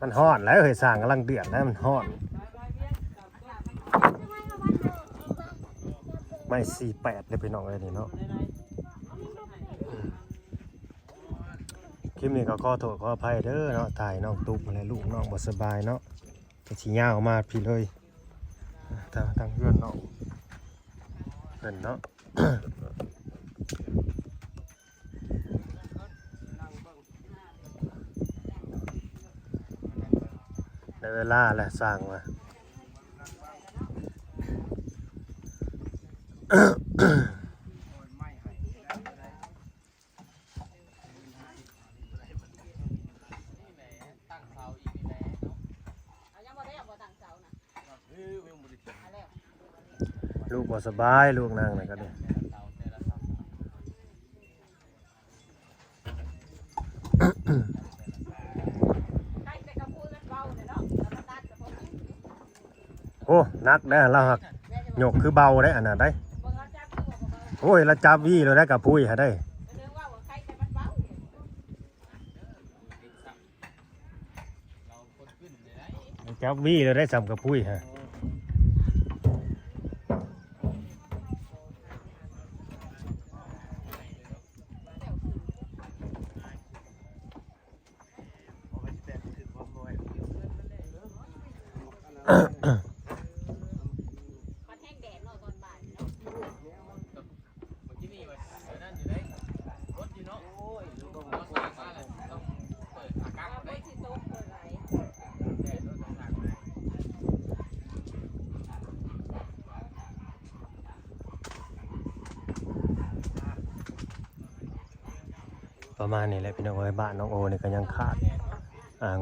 มันฮ้อนแล้วเฮ้ยสร้างกำลังเดือดแล้วมันฮ้อนไม่48เลยพี่น้องเลยนี่เนาะคลิปนี้ก็ขอโทษขออภัยเด้อเนาะถ่ายน้องตุ๊กอะไรลูกน้องบ่สบายเนาะจะชี้ยาวมาพี่เลยทางเพื่อนเนาะเพื่อนเนาะ ในเวลาแหละสร้างมา ลูกบ่สบายลูกนางไหนก็ได้โอ้นักได้เราหักหยกคือเบาได้อันนั้นได้โอ้ยเราจับวี่เราได้กับพุ้ยฮะได้จับวี่เราได้สำกับพุ้ยฮะประมาณนี้แหละพี่น้องเอ้ยบ้านน้องโอเนี่ยก็ยังขาด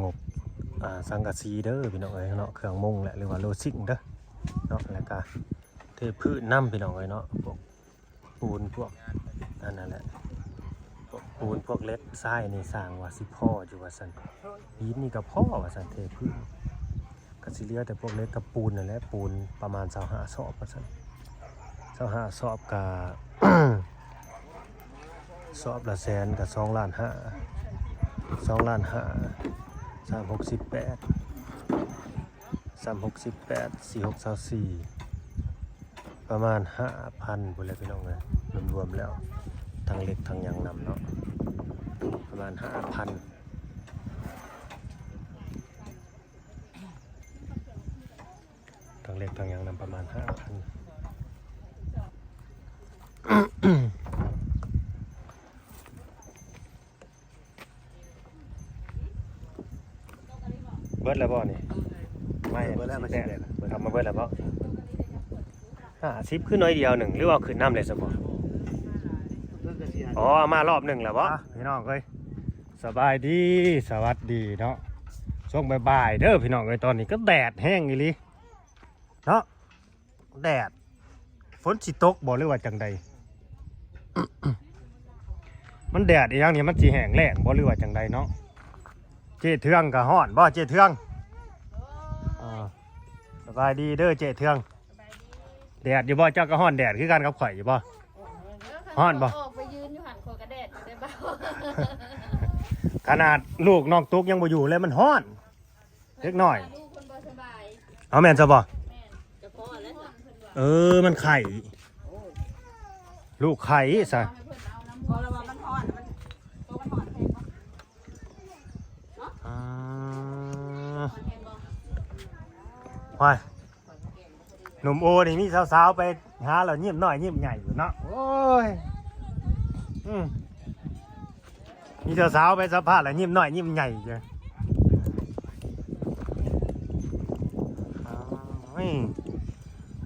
งบสังกะสีเด้อพี่น้องเอ้ยเนาะเครื่องมุงแหละหรือว่าโลซิ่งเด้อเนาะแล้วก็เทพื้นน้ำพี่น้องเอ้ยเนาะพวกปูนพวกนั่นแหละพวกปูนพวกเล็ดทรายนี่สร้างว่าสิพ่ออยู่ว่าซั่นหินนี่ก็พ่อว่าซั่นเทพื้นก็สิเหลือแต่พวกเล็ดกับปูนนั่นแหละปูนประมาณ25 ศอกว่าซั่น25 ศอกก็ สอบละแสนกับ2.5 ล้าน2.5 ล้าน368 464ประมาณ 5,000 พุ่นแหละพี่น้องเอ้ยรวมๆแล้วทั้งเล็กทั้งยังนำเนาะประมาณ 5,000ทั้งเล็กทั้งยังนำประมาณ 5,000เบิดแล้วบ่นี่ไม่เบิดแล้วมาแท้เลยทำมาเบิดแล้วบ่50ขึ้นน้อยเดียวหนึ่งหรือว่าขึ้นน้ำเลยสมบ่อ๋อมารอบหนึ่งแล้วบ่พี่น้องเอ้ยสบายดีสวัสดีเนาะช่วงบ่ายๆเด้อพี่น้องเอ้ยตอนนี้ก็แดดแห้งอีหลีเนาะแดดฝนสิตกบ่หรือว่าจังใด มันแดดอีหยังนี่มันสิแห้งแล้งบ่หรือว่าจังใดเนาะเจ๊เทืองก็ฮ้อนบ่เจ๊เทืองสบายดีเด้อเจ๊เทืองแดดอยู่บ่เจ้าก็ฮ้อนแดดคือกันกับข่อยอยู่บ่ฮ้อนบ่ออกไปยืนอยู่หันโคกระแดดได้บ่ขนาดลูกน้องตุ๊กยังบ่อยู่เลยมันฮ้อนเล็กน้อยลูกเพิ่นบ่สบายเอาแม่นซะบ่มันไข่ลูกไข่ซะว้ายหนุ่มโอนี่มีสาวๆไปหาเรายิ้มน้อยยิ้มใหญ่อยู่เนาะโอ้ยมีสาวๆไปสัมภาษณ์แล้วยิ้มน้อยยิ้มใหญ่จ้ะ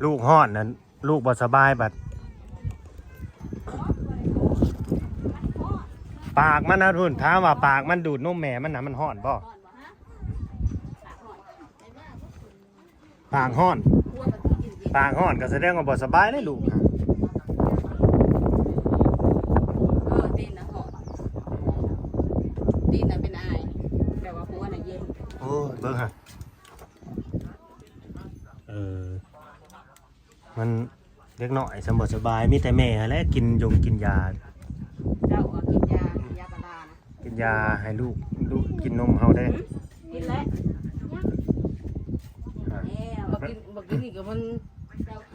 ลูกฮ้อนนั่นลูกบ่สบายบัดปากมันนะทุนถามว่าปากมันดูดนมแม่มันน่ะมันฮ้อนบ่ปากฮ้อนก็แสดงว่าบ่สบายเลยลูกตีนนะหอมตีนน่ะเป็นอายแต่ว่าหัวน่ะเย็นโอ้เบิ่งฮะมันเล็กน้อยสมบูรณ์สบายมีแต่แม่และกินยาเจ้าก็กินยาปลานะกินยาให้ลูกกินนมเฮาได้ กินแล้ว บักกินนี่ก็มัน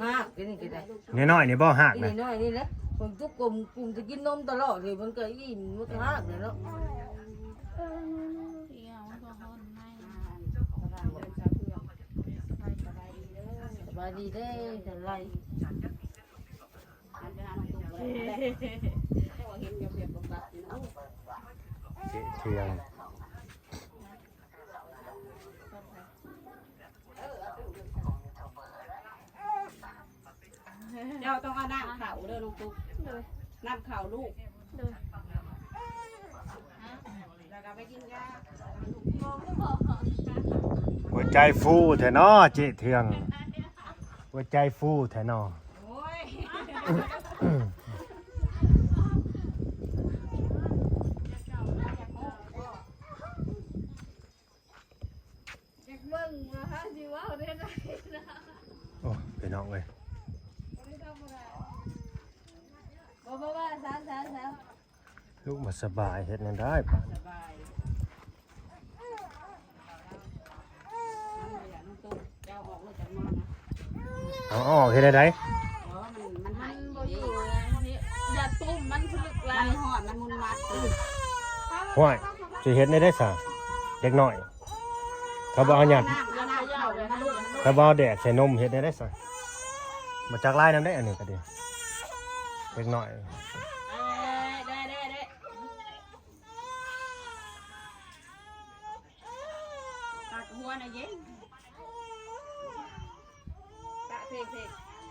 หากกินนี่ก็ได้ น้อยๆนี่บ่หัก นี่ นะ น้อยนี่แหละผมทุกกลุ่มจะกินนมตลอดเลยมันก็อิ่มมันก็หากเลยเนาะสบายดีเด้อจะไร เที่ยง เจ้าต้องเอาน้ำเข่าเด้อน้องตุ๊กน้ำเข่าลูกแล้วก็ไปกินยา หัวใจฟูแท้เนาะเจ๊เที่ยงหัวใจฟูแท้เนาะ โอ้ย โอ้พี่น้องเอ้ย บ้าสาว ลูกมาสบายเฮ็ดนั่นได้ปะ สบายน้องตุ๊กเจ้าออกเลยจากนอนนะ เอาออกเฮ็ดได้ได เพราะมันหาย บ่อยู่นี่อย่าตุ้มมันพลึก มั ลาย นหอดมันมุนมัด ห้วยสิเฮ็ดได้ซะเด็กน้อยถ้าบ่เอาหยัด น้ำแล้วน้ำเข่าเลยนะลูก ถ้าบ่เอาแดดใส่นมเฮ็ดได้ซะมาจากลายนำได้อันนี้ก็ดีเด็กน้อย ได้ตัดหัวน่ะเย็นตะเพก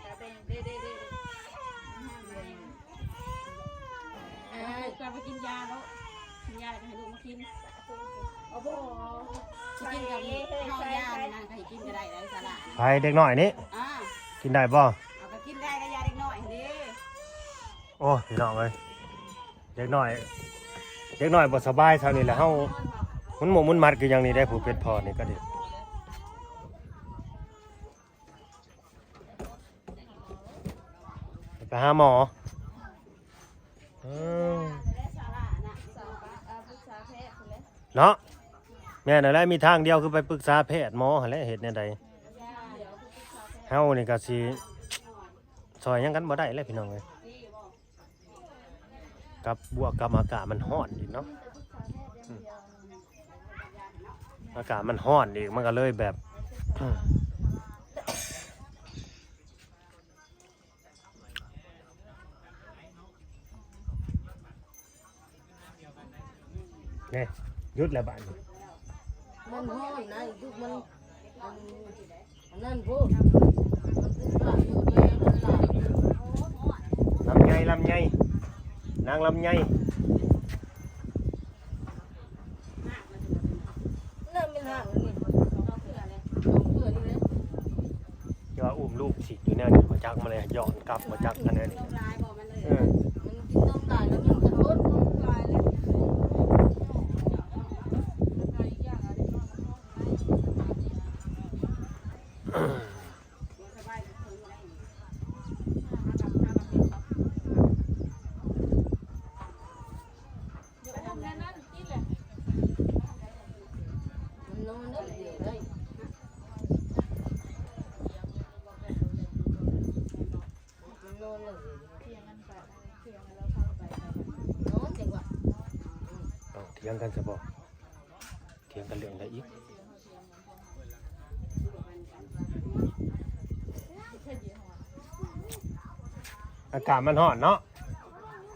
ตะเพกเด้จะไปกินยาแล้วกินยาจะให้ลูกมากินโอ้โหกินกับข้าวยานั่นก็ให้กินก็ได้สาระ ไปเด็กน้อยนี่ อ่า กินได้บ่ เอาก็กินได้ก็ยาเด็กน้อยดิ โอ้พี่น้องเอ้ยเด็กน้อยบ่สบายเท่านี้แหละเฮามุนหมมุนมัดคืออย่างนี้ได้ผู้เป็นพ่อนี่ก็ดีไปหาหมอเนาะแม่นั่นแหละมีทางเดียวคือไปปรึกษาแพทย์หมอหั่นแหละเฮ็ดแนวใดเฮานี่ก็สิซอยหยังกันบ่ได้แล้วพี่น้องเอ้ยกับบวกกับอากาศมันร้อนอีกเนาะอากาศมันร้อนอีกมันก็เลยแบบ นี่หยุดแล้วบ้านนี้ มันห้อนนะทุกมันนั่นพูด ลำไยนางลำไย นั่นไม่ห่างนี่เพื่อนนี่เลย อย่าอุ้มลูกสิอยู่แนวนี้มาจักมาเลยย้อนกลับมาจักกันแนวนี้ ลายบอกมันเลย เออ มันกินต้มตายแล้วยังจะพ้น ลายเลยสบายถึงอะไรอย่าไปทำแน่นั่นกินแหละ มันนอนได้เดียวเลยมันนอนเลย เที่ยงกันไปเที่ยงกันแล้วพาไป นอนจังหวะ เอาเถียงกันจะบอกเถียงกันเรื่องอะไรอีกอากาศมันร้อนเนาะ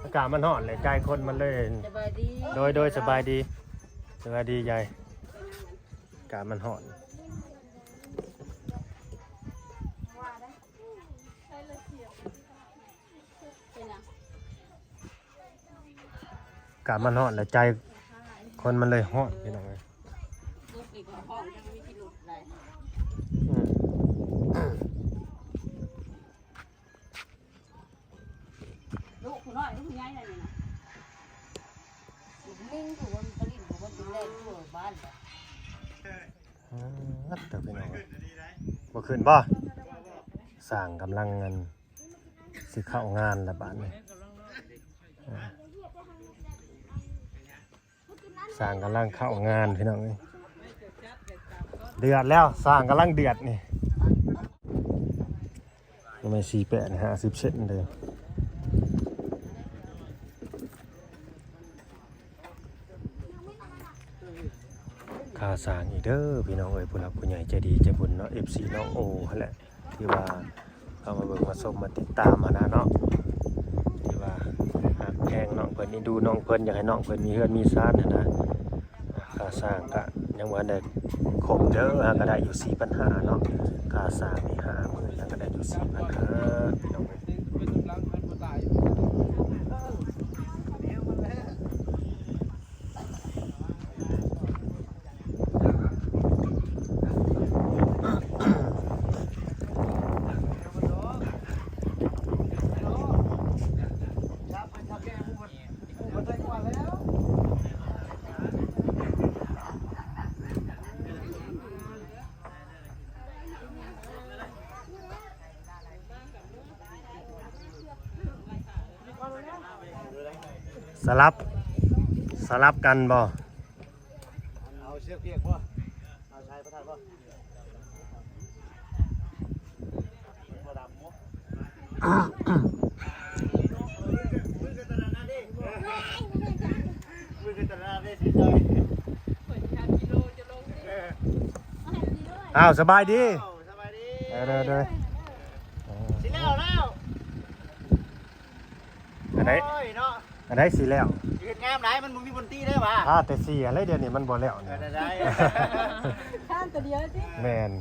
อากาศมันร้อนเลยใจคนมันเลย สบายดี โดยสบายดีสบายดียายอากาศมันร้อนอากาศมันร้อนแล้วใจคนมันเลยร้อนพี่น้องเอ้ย ลูกอีกห้องจะมีที่หลุดเลย อืม ลูกคุณน้อยลูกคุณยายอะไรนะ นิ่งถูกวันผลิตของมันเป็นแรงทั่วบ้าน งัดเดี๋ยวพี่น้องบ่ขึ้นบ่สร้างกำลังเงินสิเข้างานละบาทนี่สร้างกำลังเข้างานพี่น้องเอ้ย เดือดแล้วสร้างกำลังเดือดนี่ยังไม่48นะ50 เซนเลยค่าสร้างอีกเด้อพี่น้องเอ้ยผู้หลักผู้ใหญ่ใจดีใจบุญเนาะ FC น้องโอนั่นแหละที่ว่าเข้ามาเบิ่งมาชมมาติดตามมานะเนาะที่ว่าหักแพงน้องเพิ่นนี่ดูน้องเพิ่นอยากให้น้องเพิ่นมีเฮือนมีซ่านนะค่าสร้างก็ยังบ่ได้ครบเด้อก็ได้อยู่ 4,500 เนาะค่าสร้างนี่50,000แล้วก็ได้อยู่ 4,500พี่น้องเอ้ยสลับกันบ่ เอาเชือกเปียกบ่เอาชายประทานบ่บ่ดำมือกันตนาดิสิเลย อ้าวสบายดี สบายดี เด้อ สิแล้วแล้ว อันไหน โอ้ยเนาะ อันไหนสิแล้ว ยืนงามหลายมันบ่มีบนตี้ได้ป่ะ ถ้าแต่สิอะไรเดี๋ยวนี้มันบ่แล้วเนี่ย ได้ ข้ามตัวเดียวสิ แม่น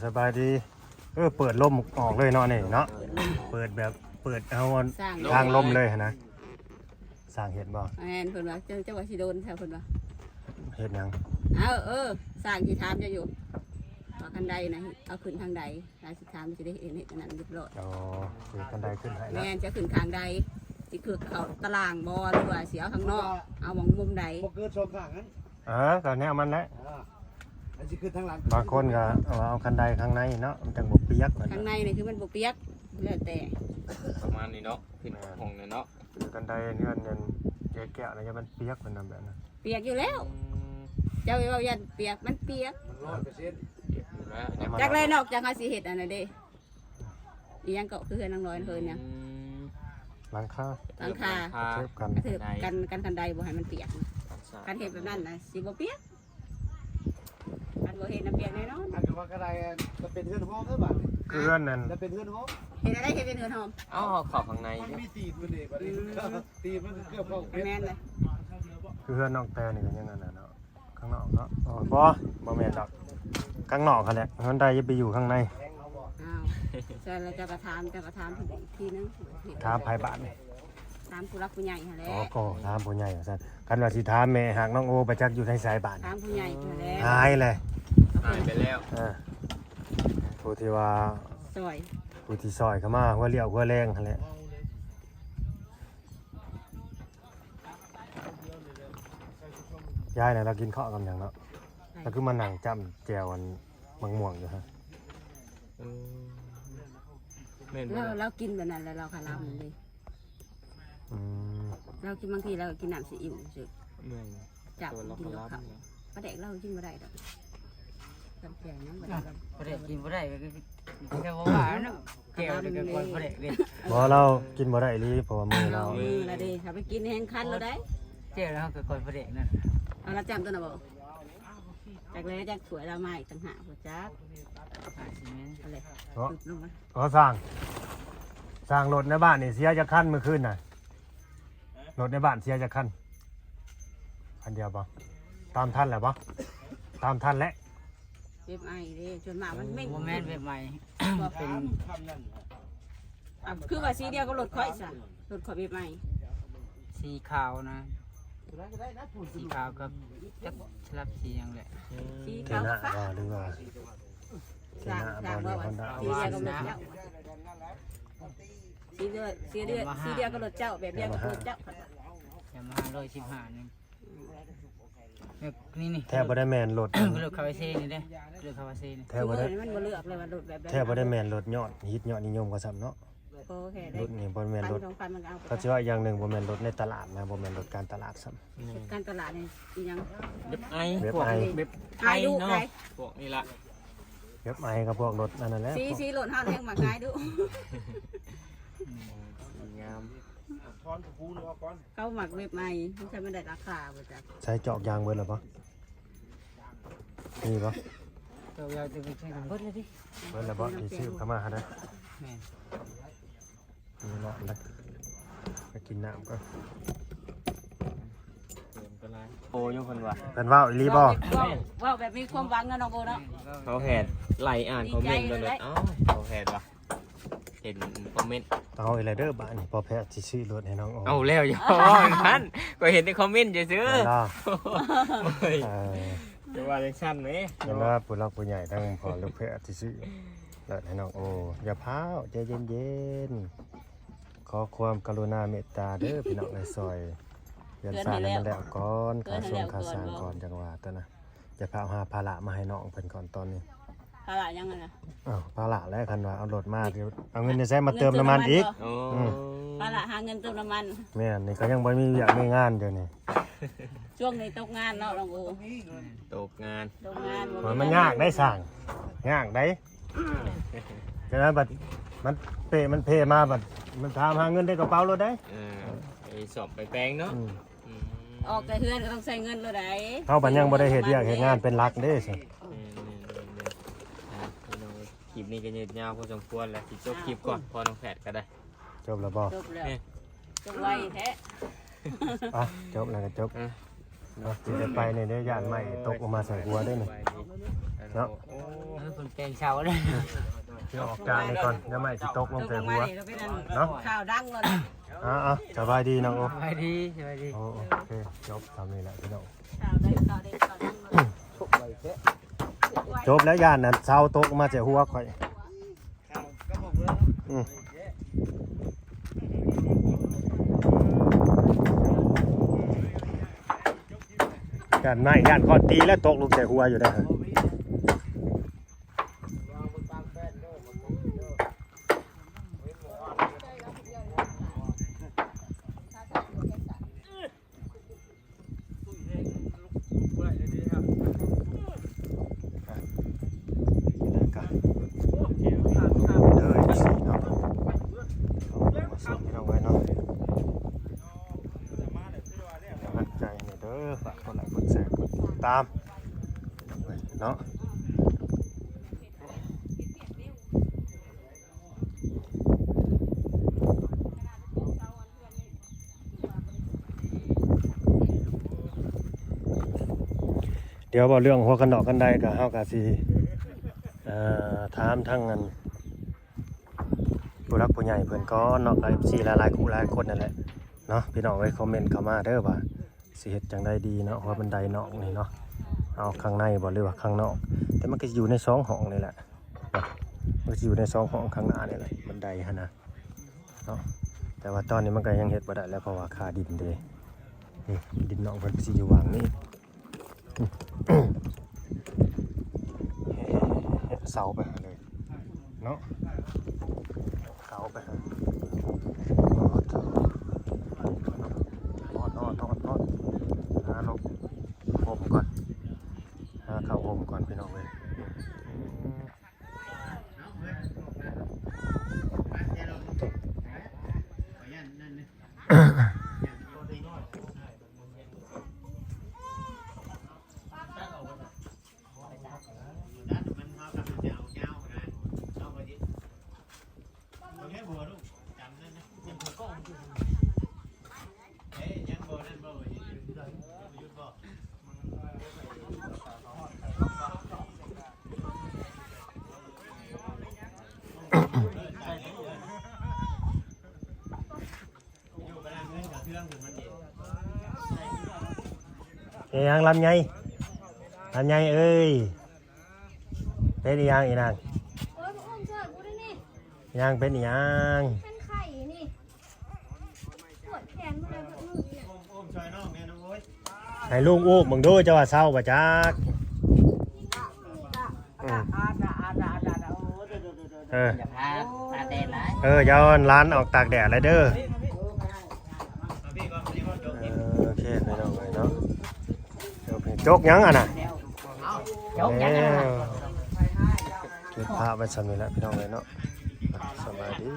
สบายดีเปิดลมออกเลยเนาะนี่เนาะเปิดแบบเปิดเอาทางลมเลยนะสร้างเห็ดบ่ แม่นเพิ่นว่าเจ้าว่าสิโดนแถวเพิ่นว่า เห็ดหยัง สร้างที่ถามจะอยู่ว่าคันใดนะเอาขึ้นทางใดนายสิถามจะได้เห็นอันนั้นเรียบร้อย อ๋อคือกันไดขึ้นให้นะ แม่นจะขึ้นทางใดสิคือเขาตารางบ่หรือว่าสิเอาข้างนอกเอามองมุมใด บ่เกิดชมข้างนั้น ก็แนวมันแหละ อันสิขึ้นทางหลัง บางคนก็เอาคันไดข้างในเนาะมันจังบ่เปียก ข้างในนี่คือมันบ่เปียกแล้วแต่ ประมาณนี้เนาะขึ้นห้องเนี่ยเนาะ คือกันไดเงื่อนเงินแก่ๆแล้วจะมันเปียกมันนำแบบนั้น เปียกอยู่แล้ว เจ้าไปว่ายันเปียกมันเปียก 100% อยู่แล้วเนี่ย จากไรนอกจากเขาสิเฮ็ดอันนั้นเด้อีหยังก็คือเฮือนนางน้อยเพิ่นเนี่ย หลังคา หลังคา เทียบกัน ถือกันคันใดบ่ให้มันเปียกการเฮ็ดแบบนั้นน่ะสิบ่เปียกการบ่เฮ็ดน่ะเปียกแน่นอน อันว่ากระไดจะเป็นเฮือนห้องเด้อบัด คือเงื่อนนั่น จะเป็นเฮือนห้อง เฮ็ดอะไรเฮ็ดเป็นเฮือนหอม เอ้าขอบข้างใน มัน ดิ มีตีนมันนี่บัดนี้ตีนมันเกือบเข้า แม่นเลย คือเงื่อนน้องแต่นี่ก็ยังนั่นน่ะเนาะข้างนอกเนาะบ่แม่นดอกข้างนอกเขาแหละมันได้จะไปอยู่ข้างใน อ้าวเสร็จแล้วจะประทานอีกทีนึง ถามภายบ้านนี่ ถามผู้รักผู้ใหญ่หั่นแหละ ก็ถามผู้ใหญ่ว่าซั่นคันว่าสิถามแม่หากน้องโอไปจักอยู่ในสายบ้าน ถามผู้ใหญ่หั่นแหละ หายเลย หายไปแล้ว ผู้ที่ว่า ซอย ผู้ที่ซอยเข้ามาหัวเลี้ยวหัวแรงหั่นแหละยายน่ะเรากินข้าวกับหยังเนาะแล้วคือมานั่งจ้ำแจวอันมังม่วงอยู่ฮะ เม่น เรากินแบบนั้นแล้วเราคารามันเลย อืม เรากินบางทีเรากินน้ำซีอิ๊วสิ เมื่อย จับ ตัวเรา กิน ก็ กับ รับ ข้าวปลาแดกเรากินบ่ได้ดอกจำแจงนั้นบ่ได้ดอก บ่ได้กินบ่ได้ก็แค่ว่าเนาะแก้วนี่ก็คนบ่ได้เด้ บ่เรากินบ่ได้อีหลีเพราะว่ามือเรา มือละเด้ถ้าไปกินแห้งคันเราได้ แก้วแล้วก็คนบ่ได้นั่น เอาละจำตัวน่ะบ่จากเลยจากสวยเราใหม่ต่างหากบ่จัก สิแม่น อะไร เพราะ ตึกลงมา เพราะสร้างรถในบ้านนี่เสียจะคันเมื่อคืนน่ะรถในบ้านเสียจะคันอันเดียวบ่ตามทันแหละบ่ตามทันแล้ว เว็บไอเด้จนมามันเม่ง บ่แม่นแบบใหม่ เป็น ทำนั่น คือว่าสีเดียวก็รถค่อยซะรถค่อยเว็บไอ สีขาวนะ ก็ได้นะพูด สีขาวกับจักสลับสีหยังแหละ สี เท ขาว น่า ฟ้า บ่หรือว่าเท สร้าง น่า สร้าง บ่หรือ ว่า ฮอนด้า สีเดียวก็รถเจ้าสีเดียวก็รถเจ้าแบบเดียวก็รถเจ้า จะมา115นึง นี่ แทบบ่ได้แม่นรถ เลือกคาเฟ่นี่เด้เลือกคาเฟ่นี่ แทบบ่ได้ มันบ่เลือกเลยว่าดุดแบบ แทบบ่ได้แม่นรถยอดฮิตยอดนิยมกว่าซ้ำเนาะ โอเคได้ รถนี่บ่แม่นรถ 1,000มันก็เอา ก็สิว่าอย่างหนึงบ่แม่นรถในตลาดนะบ่แม่นรถการตลาดซ้ำ การตลาดนี่อีหยัง เว็บไอ เว็บ พวก ไอ เว็บไอ ขายดุ เนาะ ขาย พวกนี้ละ เว็บไอกับพวกรถนั่นแหละ สีโหลดเฮาแห้งมาขายดุ สวยงาม ทอนกูนึกว่าก่อน เขาหมักเว็บใหม่มันใช้ไม่ได้ราคาบ่จ้ะ ใช้จอกยางเบิดแล้วบ่มีบ่ เราอยากจะไปใช้กันเบิดเลยดิ เบิดแล้วบ่สิซื้อเข้ามาหาได้ แม่น มีเนาะได้ไปกินน้ำก่อน โอ้ยงคนว่ะ เพิ่นเว้าอีหลีบ่ ว่าแบบมีความหวังนะน้องโบเนาะ เขาแหดไหลอ่านคอมเมนต์เลยอ๋อเขาแหดว่ะเห็นคอมเมนต์ เอาอีหลีเด้อบ้านนี่พอแพทย์สิซื้อรถให้น้องโอ เอาแล้วอย่าท่านก็เห็นในคอมเมนต์จะซื้อ เวลา เฮ้ย เออ จะว่าจังซั่นไหม เวลาผู้หลักผู้ใหญ่ทั้งพ่อลูกแพทย์สิซื้อรถให้น้องโออย่าพร้าวใจเย็นๆขอความกรุณาเมตตาเด้อพี่น้องในซอยเรียนสร้างให้มันแล้วก่อนค่าส่งค่าสร้างก่อนจังหวะตัวนะอย่าพาหาภาระมาให้น้องเพิ่นก่อนตอนนี้ ตลาดยังไงนะ อ้าวภาระแล้วคันว่าเอารถมาเดี๋ยวเอาเงินจะใช้มาเติมน้ำมันอีก โอ้ ตลาดหาเงินเติมน้ำมัน แม่นนี่ก็ยังบ่มีเวียกมีงานเดี๋ยวนี้ ช่วงนี้ตกงานเนาะน้องโบ ตกงาน ตกงาน มันยากได้สั่งยากได้ฉะนั้นบัดมันมันเพมาบัดมันถามหาเงินได้กระเป๋ารถได้ ไปสอบไปแปลงเนาะ อืม ออกแต่เฮือนก็ต้องใช้เงินเลยได้ เฮาบัดยังบ่ได้เฮ็ดเวียกเฮ็ดงานเป็นหลักเด้สิ คลิปนี้ก็ยืดยาวพอสมควรแล้วสิจบคลิปก่อนพอน้องแพทย์ก็ได้ จบแล้วบ่ จบแล้วจบไวแท้ อ่ะจบแล้วก็จบสิได้ไปนี่เด้อย่านใหม่ตกลงมาใส่หัวได้นี่เนาะ คนแกงเช้าเลย สิออกจากนี่ก่อนอย่าใหม่สิตกลง ตก ใส่ ลง หั มาว นี่ก็เป็นข่าวดังเลย อ่ะสบายดีน้องโอ สบายดีสบายดี โอเคจบทำนี่แหละพี่น้อง ข่าวดังข่าวดังเลย จบแล้วย่านนั้นเช้าตกมาใส่หัวข่อย ก็บอกเลย อืมย่านไม้ย่านคอนตีแล้วตกลงใส่หัวอยู่ได้ฮะตามเนาะเดี๋ยวบอกเรื่องหัวกันดอกกันใดกับเฮากะสิถามทั้งนั้นผู้รักผู้ใหญ่เพิ่นก็เนาะกับ4หลายๆคู่หลายคนนั่นแหละเนาะพี่น้องไว้คอมเมนต์เข้ามาเด้อว่าสิเฮ็ดจังไดดีเนาะหัวบันไดนอกนี่เนาะเอาข้างในบ่หรือว่าข้างนอกแต่มันก็อยู่ใน2ห้องนี่แหละมันอยู่ใน2ห้องข้างหน้านี่แหละบันไดหั่นนะเนาะแต่ว่าตอนนี้มันก็ยังเฮ็ดบ่ได้แล้วเพราะว่าค่าดินเด้นี่ดินนอกเพิ่นสิอยู่วางนี่เสาไปหาเลยเนาะเสาไปหาทอดหาลงห่มก่อนหาข้าวห่มก่อนพี่น้องเลยยังลำไยเอ้ยเป็นยังอีนาง โอ้ยอุ้มเชิดกูด้วยนี่ ยังเป็นยัง เป็นไข่นี่ปวดแขนมาเลยปวดมือเนี่ย โอมชอยน้องเนี่ยน้องโอ้ย ให้ลุงอู้มึงดูจะว่าเศร้าบ่จักเออ อย่าพาตาแดดหลาย อย่าเอาร้านออกตากแดดเลยเด้อโอเคไปน้องไปเนาะจกยังอ่ะน่ะ จกยังไง เก็บผ้าไว้สำนี้แหละพี่น้องเลยเนาะสบายดี